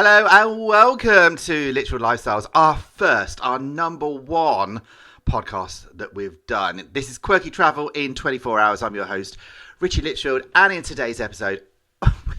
Hello and welcome to Litchfield Lifestyles, our number one podcast that we've done. This is Quirky Travel in 24 Hours. I'm your host, Richie Litchfield, and in today's episode,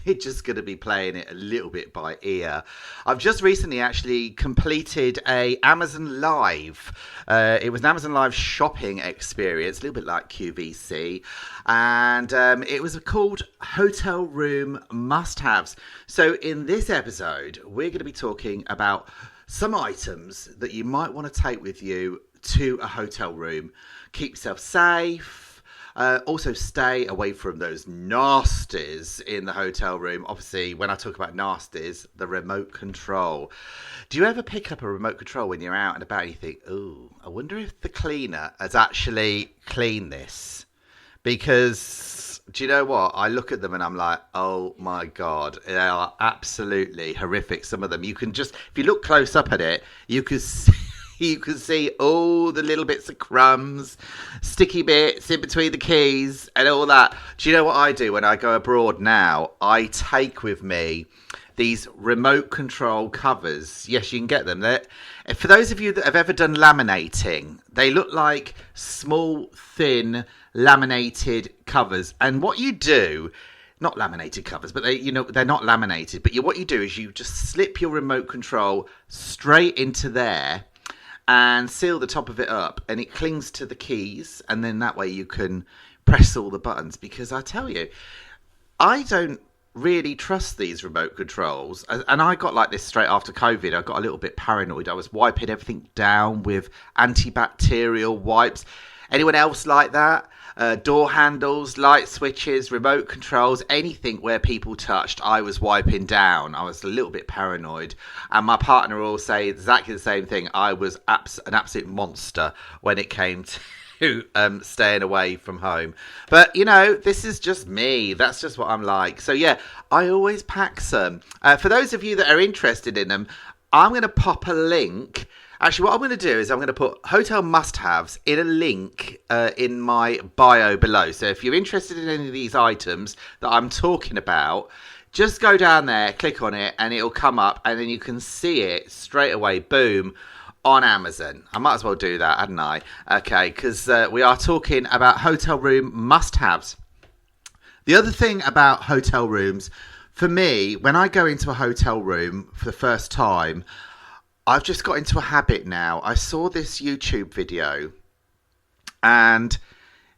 we're just going to be playing it a little bit by ear. I've just recently actually completed a Amazon Live. It was an Amazon Live shopping experience, a little bit like QVC. And it was called Hotel Room Must-Haves. So in this episode, we're going to be talking about some items that you might want to take with you to a hotel room. Keep yourself safe. Also stay away from those nasties in the hotel room. Obviously, when I talk about nasties, the remote control. Do you ever pick up a remote control when you're out and about and you think, ooh, I wonder if the cleaner has actually cleaned this? Because, do you know what? I look at them and I'm like, oh my God, they are absolutely horrific, some of them. You can just, if you look close up at it, you can see... You can see all the little bits of crumbs, sticky bits in between the keys and all that. Do you know what I do when I go abroad now? I take with me these remote control covers. Yes, you can get them. For those of you that have ever done laminating, they look like small, thin, laminated covers. And what you do... Not laminated covers, but they're not laminated. But what you do is you just slip your remote control straight into there and seal the top of it up, and it clings to the keys, and then that way you can press all the buttons. Because I tell you, I don't really trust these remote controls, and I got like this straight after COVID. I got a little bit paranoid. I was wiping everything down with antibacterial wipes. Anyone else like that? Door handles, light switches, remote controls, anything where people touched, I was wiping down. I was a little bit paranoid. And my partner will say exactly the same thing. I was an absolute monster when it came to staying away from home. But, this is just me. That's just what I'm like. So, yeah, I always pack some. For those of you that are interested in them, I'm going to pop a link. Actually, what I'm going to do is I'm going to put hotel must-haves in a link in my bio below. So if you're interested in any of these items that I'm talking about, just go down there, click on it, and it'll come up, and then you can see it straight away, boom, on Amazon. I might as well do that, hadn't I? Okay, because we are talking about hotel room must-haves. The other thing about hotel rooms, for me, when I go into a hotel room for the first time, I've just got into a habit now. I saw this YouTube video and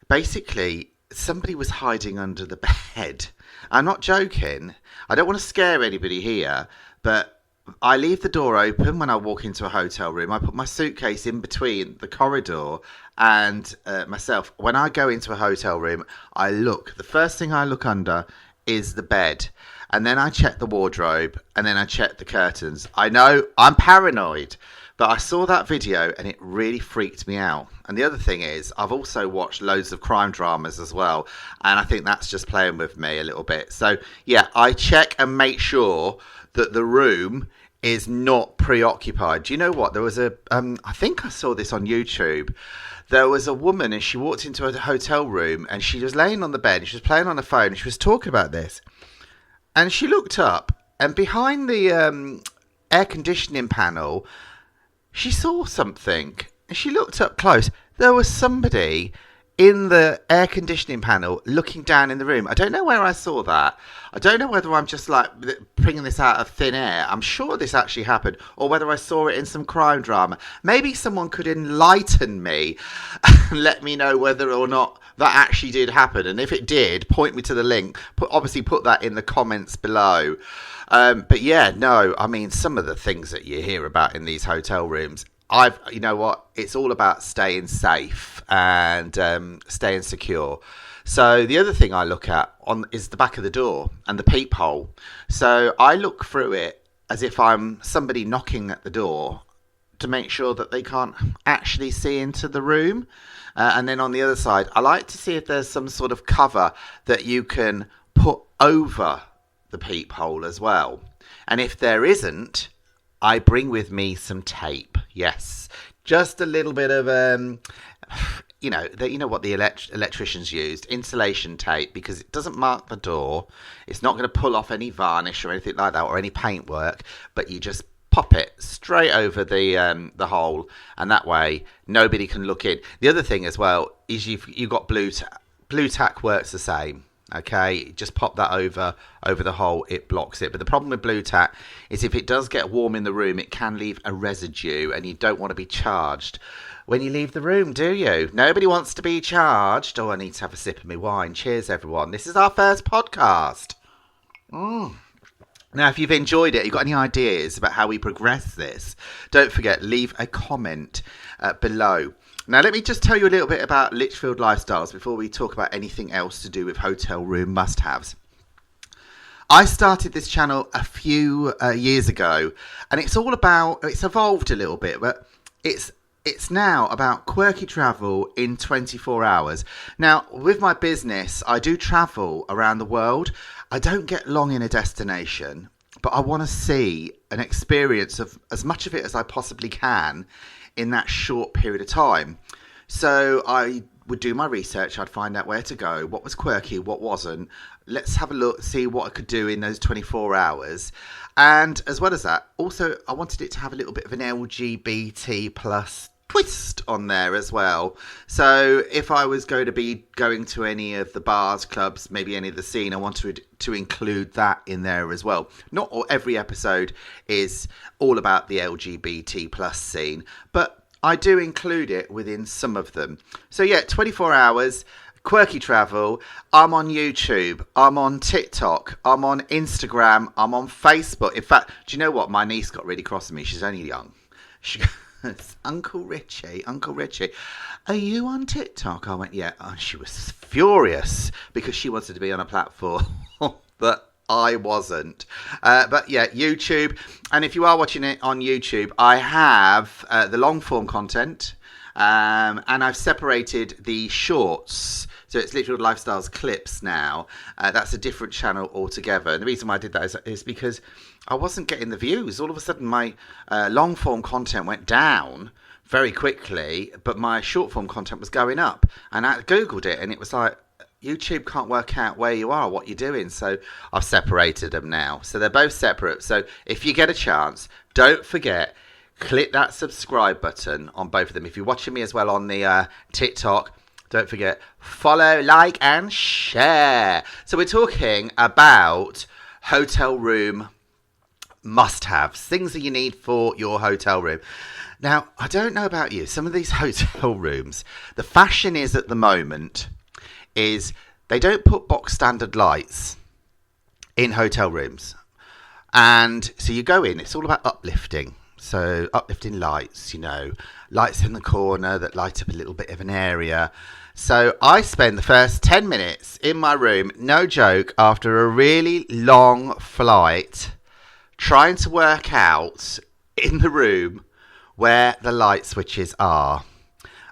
basically somebody was hiding under the bed. I'm not joking. I don't want to scare anybody here, but I leave the door open when I walk into a hotel room. I put my suitcase in between the corridor and myself. When I go into a hotel room, the first thing I look under is the bed. And then I check the wardrobe, and then I check the curtains. I know I'm paranoid, but I saw that video and it really freaked me out. And the other thing is, I've also watched loads of crime dramas as well, and I think that's just playing with me a little bit. So, yeah, I check and make sure that the room is not preoccupied. Do you know what? There was I think I saw this on YouTube. There was a woman and she walked into a hotel room and she was laying on the bed and she was playing on the phone and she was talking about this. And she looked up, and behind the air conditioning panel, she saw something. And she looked up close. There was somebody in the air conditioning panel looking down in the room. I don't know where I saw that. I don't know whether I'm just like bringing this out of thin air. I'm sure this actually happened, or whether I saw it in some crime drama. Maybe someone could enlighten me and let me know whether or not that actually did happen. And if it did, point me to the link. Obviously put that in the comments below. But yeah, no, I mean, some of the things that you hear about in these hotel rooms, you know what? It's all about staying safe and staying secure. So the other thing I look at is the back of the door and the peephole. So I look through it as if I'm somebody knocking at the door to make sure that they can't actually see into the room. And then on the other side, I like to see if there's some sort of cover that you can put over the peephole as well. And if there isn't, I bring with me some tape. Yes, just a little bit of you know what the electricians used, insulation tape, because it doesn't mark the door. It's not going to pull off any varnish or anything like that, or any paintwork. But you just pop it straight over the hole, and that way nobody can look in. The other thing as well is you've got blue tack. Blue tack works the same. Okay, just pop that over the hole, it blocks it. But the problem with blue tack is if it does get warm in the room, it can leave a residue, and you don't want to be charged when you leave the room, do you? Nobody wants to be charged. Oh, I need to have a sip of my wine. Cheers, everyone. This is our first podcast. Now, if you've enjoyed it, you've got any ideas about how we progress this, don't forget, leave a comment below. Now, let me just tell you a little bit about Lichfield Lifestyles before we talk about anything else to do with hotel room must-haves. I started this channel a few years ago, and it's evolved a little bit, but it's now about quirky travel in 24 hours. Now, with my business, I do travel around the world. I don't get long in a destination, but I want to see an experience of as much of it as I possibly can in that short period of time. So I would do my research. I'd find out where to go, what was quirky, what wasn't. Let's have a look, see what I could do in those 24 hours. And as well as that, also I wanted it to have a little bit of an LGBT plus twist on there as well. So if I was going to be going to any of the bars, clubs, maybe any of the scene, I wanted to include that in there as well. Not every episode is all about the LGBT plus scene, but I do include it within some of them. So yeah, 24 hours, quirky travel. I'm on YouTube, I'm on TikTok, I'm on Instagram, I'm on Facebook. In fact, do you know what? My niece got really cross with me. She's only young. It's Uncle Richie, are you on TikTok? I went, yeah. Oh, she was furious because she wanted to be on a platform that I wasn't. But yeah, YouTube. And if you are watching it on YouTube, I have the long form content, and I've separated the shorts. So it's Lichfield Lifestyles clips now. That's a different channel altogether. And the reason why I did that is because I wasn't getting the views. All of a sudden, my long form content went down very quickly, but my short form content was going up. And I Googled it, and it was like, YouTube can't work out where you are, what you're doing. So I've separated them now. So they're both separate. So if you get a chance, don't forget, click that subscribe button on both of them. If you're watching me as well on the TikTok, don't forget, follow, like, and share. So we're talking about hotel room must-haves, things that you need for your hotel room. Now, I don't know about you. Some of these hotel rooms, the fashion is at the moment is they don't put box standard lights in hotel rooms. And so you go in, it's all about uplifting. So uplifting lights, lights in the corner that light up a little bit of an area. So I spend the first 10 minutes in my room, no joke, after a really long flight, trying to work out in the room where the light switches are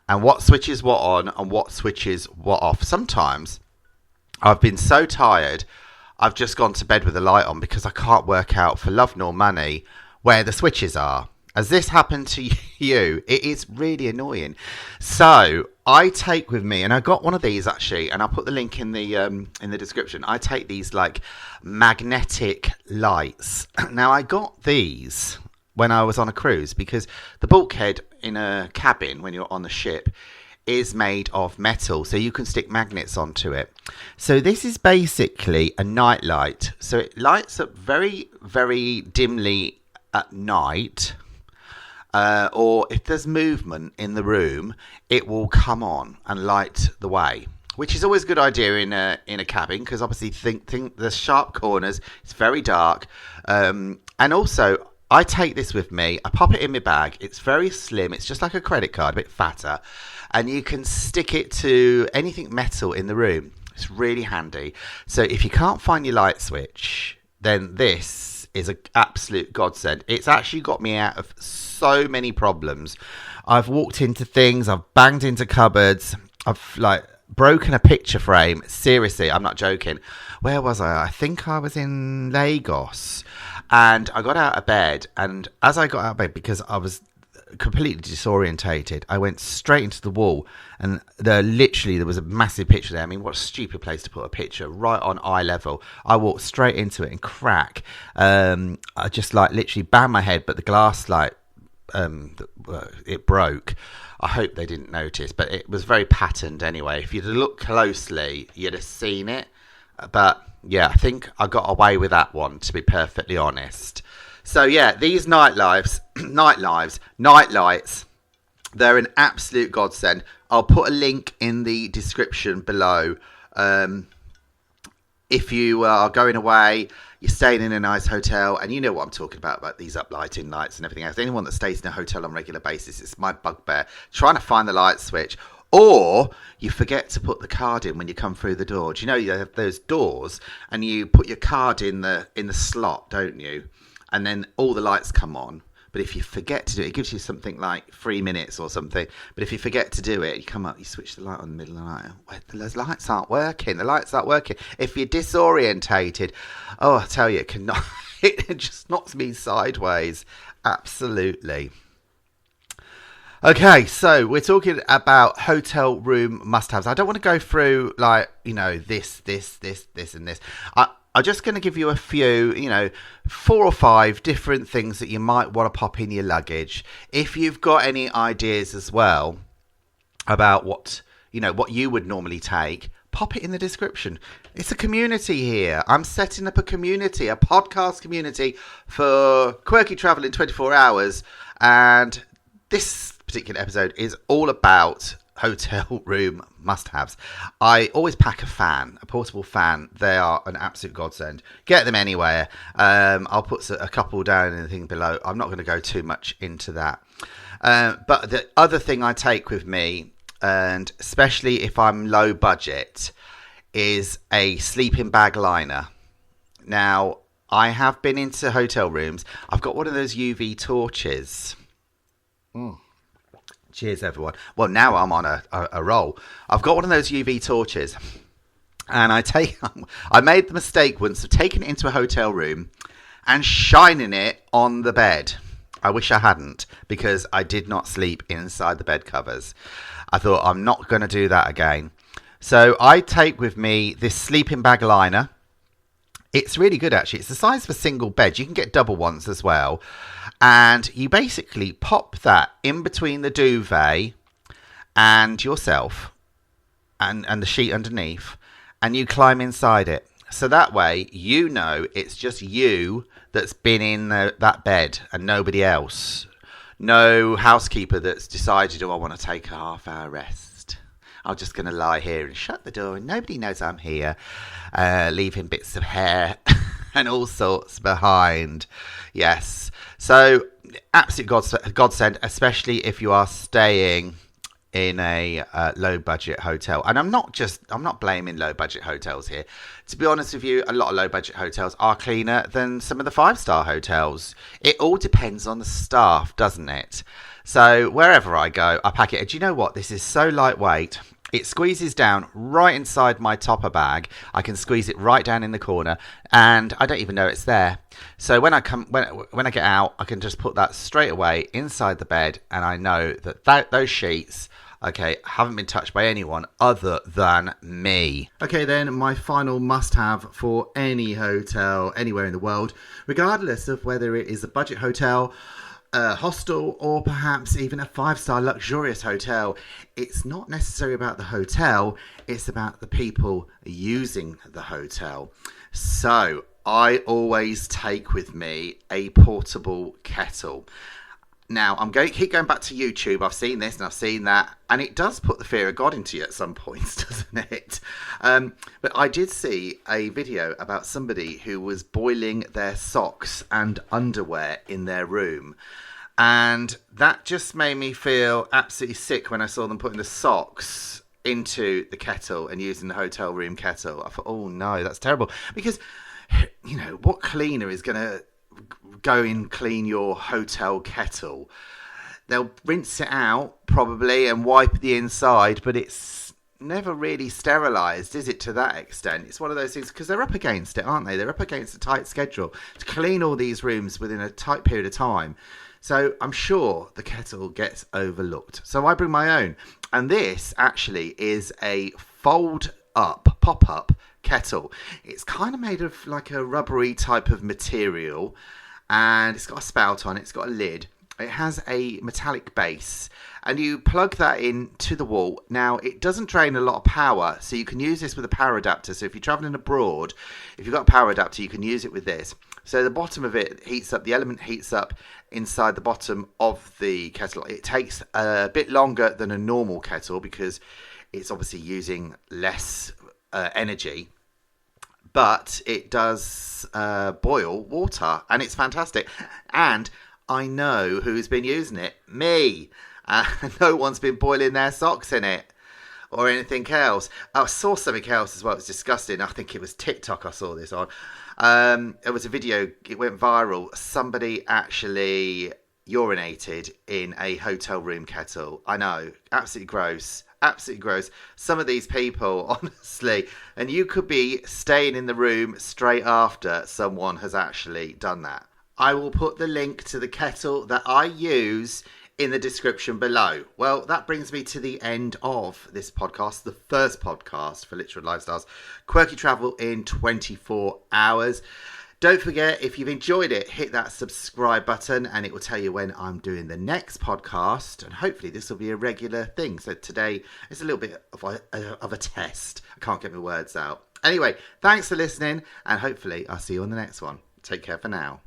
and what switches what on and what switches what off. Sometimes I've been so tired, I've just gone to bed with the light on because I can't work out for love nor money where the switches are. Has this happened to you? It is really annoying. So I take with me, and I got one of these actually, and I'll put the link in the description. I take these like magnetic lights. Now I got these when I was on a cruise because the bulkhead in a cabin when you're on the ship is made of metal, so you can stick magnets onto it. So this is basically a night light. So it lights up very, very dimly at night. Or if there's movement in the room, it will come on and light the way, which is always a good idea in a cabin because obviously think the sharp corners. It's very dark, and also I take this with me. I pop it in my bag. It's very slim. It's just like a credit card, a bit fatter, and you can stick it to anything metal in the room. It's really handy. So if you can't find your light switch, then this is an absolute godsend. It's actually got me out of so many problems. I've walked into things, I've banged into cupboards, I've like broken a picture frame. Seriously, I'm not joking. Where was I? I think I was in Lagos, and I got out of bed, and as I got out of bed, because I was completely disorientated. I went straight into the wall, and there was a massive picture there. I mean, what a stupid place to put a picture right on eye level. I walked straight into it and crack. I just literally banged my head, but the glass it broke. I hope they didn't notice, but it was very patterned anyway. If you'd looked closely, you'd have seen it. But yeah, I think I got away with that one, to be perfectly honest. So yeah, these nightlights, they're an absolute godsend. I'll put a link in the description below. If you are going away, you're staying in a nice hotel, and you know what I'm talking about these uplighting lights and everything else. Anyone that stays in a hotel on a regular basis, it's my bugbear, trying to find the light switch. Or you forget to put the card in when you come through the door. Do you know you have those doors, and you put your card in the slot, don't you? And then all the lights come on. But if you forget to do it, it gives you something like 3 minutes or something. But if you forget to do it, you come up, you switch the light on in the middle of the night. Those lights aren't working. The lights aren't working. If you're disorientated, I tell you, it just knocks me sideways. Absolutely. Okay, so we're talking about hotel room must-haves. I don't want to go through this, and this. I'm just going to give you a few, 4 or 5 different things that you might want to pop in your luggage. If you've got any ideas as well about what you would normally take, pop it in the description. It's a community here. I'm setting up a community, a podcast community for Quirky Travel in 24 hours. And this particular episode is all about hotel room must-haves. I always pack a portable fan. They are an absolute godsend. Get them anywhere. I'll put a couple down in the thing below. I'm not going to go too much into that. But the other thing I take with me, and especially if I'm low budget, is a sleeping bag liner. Now, I have been into hotel rooms. I've got one of those UV torches. Cheers, everyone. Well, now I'm on a roll. I've got one of those UV torches, and I made the mistake once of taking it into a hotel room and shining it on the bed. I wish I hadn't, because I did not sleep inside the bed covers. I thought, I'm not going to do that again. So I take with me this sleeping bag liner. It's really good, actually. It's the size of a single bed. You can get double ones as well. And you basically pop that in between the duvet and yourself and the sheet underneath, and you climb inside it. So that way, it's just you that's been in that bed and nobody else. No housekeeper that's decided, I want to take a half-hour rest. I'm just going to lie here and shut the door and nobody knows I'm here, leaving bits of hair and all sorts behind. Yes. So, absolute godsend, especially if you are staying in a low-budget hotel. And I'm not blaming low-budget hotels here. To be honest with you, a lot of low-budget hotels are cleaner than some of the 5-star hotels. It all depends on the staff, doesn't it? So, wherever I go, I pack it. And do you know what? This is so lightweight. It squeezes down right inside my topper bag. I can squeeze it right down in the corner, and I don't even know it's there. So when I get out, I can just put that straight away inside the bed, and I know that those sheets, haven't been touched by anyone other than me. Okay, then my final must-have for any hotel anywhere in the world, regardless of whether it is a budget hotel, a hostel, or perhaps even a 5-star luxurious hotel. It's not necessarily about the hotel, it's about the people using the hotel. So I always take with me a portable kettle. Now, keep going back to YouTube. I've seen this and I've seen that, and it does put the fear of God into you at some points, doesn't it? But I did see a video about somebody who was boiling their socks and underwear in their room. And that just made me feel absolutely sick when I saw them putting the socks into the kettle and using the hotel room kettle. I thought, oh no, that's terrible. Because, what cleaner is going to go and clean your hotel kettle? They'll rinse it out probably and wipe the inside, but it's never really sterilised, is it, to that extent? It's one of those things, because they're up against it, aren't they? They're up against a tight schedule to clean all these rooms within a tight period of time. So I'm sure the kettle gets overlooked. So I bring my own. And this actually is a pop-up kettle. It's kind of made of like a rubbery type of material. And it's got a spout on it. It's got a lid. It has a metallic base, and you plug that into the wall. Now, it doesn't drain a lot of power, so you can use this with a power adapter. So if you're traveling abroad, if you've got a power adapter, you can use it with this. So the bottom of it heats up, the element heats up inside the bottom of the kettle. It takes a bit longer than a normal kettle because it's obviously using less energy. But it does boil water, and it's fantastic. And I know who's been using it. Me. No one's been boiling their socks in it or anything else. I saw something else as well. It was disgusting. I think it was TikTok I saw this on. It was a video. It went viral. Somebody actually urinated in a hotel room kettle. I know. Absolutely gross. Absolutely gross. Some of these people, honestly, and you could be staying in the room straight after someone has actually done that. I will put the link to the kettle that I use in the description below. Well, that brings me to the end of this podcast, the first podcast for Litchfield Lifestyles, Quirky Travel in 24 hours. Don't forget, if you've enjoyed it, hit that subscribe button and it will tell you when I'm doing the next podcast. And hopefully this will be a regular thing. So today it's a little bit of a test. I can't get my words out. Anyway, thanks for listening and hopefully I'll see you on the next one. Take care for now.